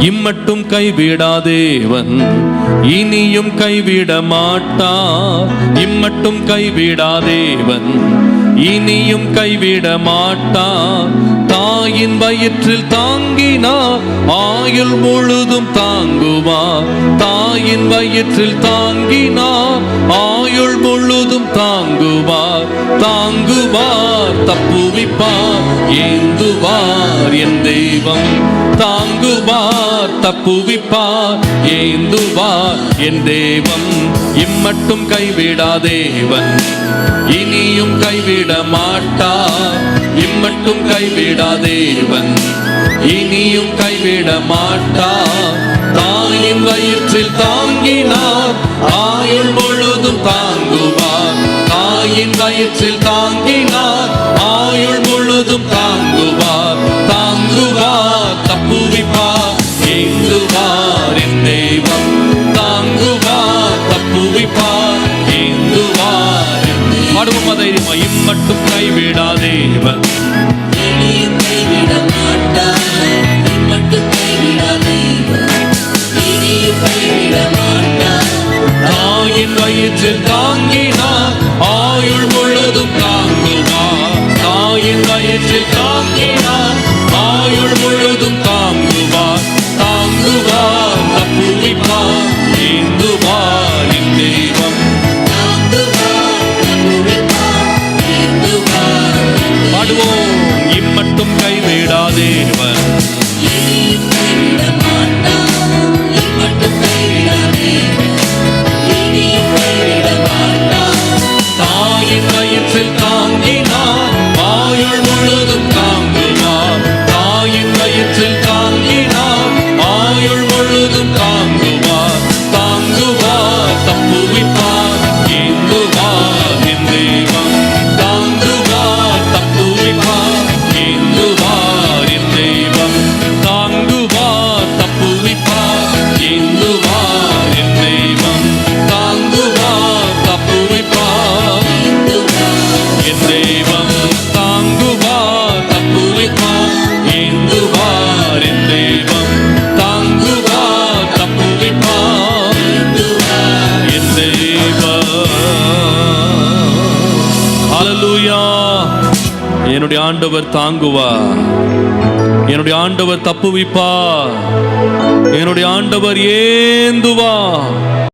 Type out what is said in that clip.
இம்மட்டும் கைவிடாதேவன் இனியும் கைவிட மாட்டார். இம்மட்டும் கைவிடாதேவன் இனியும் கைவிட மாட்டார். தாயின் வயிற்றில் தாங்கினார் ஆயுள் முழுதும் தாங்குவார். தாயின் வயிற்றில் தாங்கினார் ஆயுள் முழுதும் தாங்குவார். தாங்குவார் தப்புவிப்பார் ஏந்துவார் என் தெய்வம். தாங்குவார் தப்புவிப்பார் ஏந்துவார் என் தெய்வம். இம்மட்டும் கைவிடாதேவன் இனியும் கைவிட மாட்டார். இம்மட்டும் கைவிடாதேவன் இனியும் கைவிட மாட்டார். தாயின் வயிற்றில் தாங்கினார் ஆயுள் முழுதும் தாங்குவார். தாயின் வயிற்றில் தாங்கினார் ஆயுள் முழுதும் தாங்குவார். தாங்குவார் தப்புவிப்பார் ஏந்துவார் என் தெய்வம். தாங்குவார் தப்புவிப்பார் ஏந்துவார். பாடுவோம் தைரியமா. இம்மட்டும் கைவிடாதேவன் இனியும் கைவிட மாட்டார். இம்மட்டும் கைவிடாதேவன் இனியும் கைவிட மாட்டார். தாயின் வயிற்றில் தாங்கினார் ஆயுள் முழுதும் தாங்குவார். தாயின் வயிற்றில் தாங்கினார் ஆயுள் முழுதும் தாங்குவார். தாங்குவார் தப்புவிப்பார் ஏந்துவார் என் தெய்வம். பாடுவோம். இம்மட்டும் கைவிடாதேவன் இனியும் கைவிட மாட்டார். இம்மட்டும் கைவிடாதேவன் இனியும் கைவிட மாட்டார். தாயின் வயிற்றில் தாங்கினார் ஆயுள் முழுதும் தாங்குவார். தாயின் வயிற்றில் தாங்கினார் ஆயுள் முழுதும் தாங்குவார். தாங்குவார் தப்புவிப்பார் ஏந்துவார் என் தெய்வம். தாங்குவார் தப்புவிப்பார் ஏந்துவார் என் தெய்வம். தாங்குவார் தப்புவிப்பார் ஏந்துவார் என் தெய்வம். தாங்குவார் தப்புவிப்பார் என் தெய்வம். தாங்குவார் தப்புவிப்பார் ஏந்துவார் என் தெய்வம். தாங்குவார் தப்புவிப்பார் என் தெய்வம். ஹல்லேலூயா. என்னுடைய ஆண்டவர் தாங்குவார். என்னுடைய ஆண்டவர் தப்புவிப்பார். என்னுடைய ஆண்டவர் ஏந்துவார்.